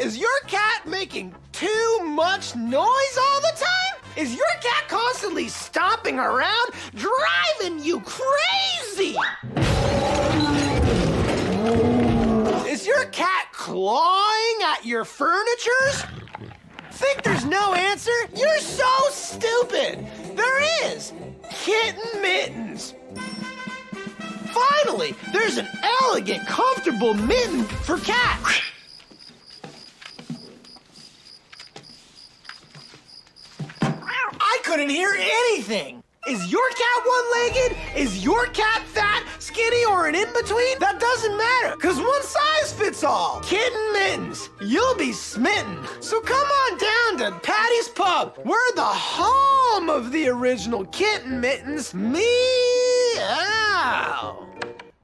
Is your cat making too much noise all the time? Is your cat constantly stomping around, driving you crazy? Is your cat clawing at your furnitures? Think there's no answer? You're so stupid. There is. Kitten Mittens. Finally, there's an elegant, comfortable mitten for cats. I couldn't hear anything. Is your cat one-legged? Is your cat fat, skinny, or an in-between? That doesn't matter, because one size fits all. Kitten Mittens, you'll be smitten. So come on down to Patty's Pub. We're the home of the original Kitten Mittens. Meow.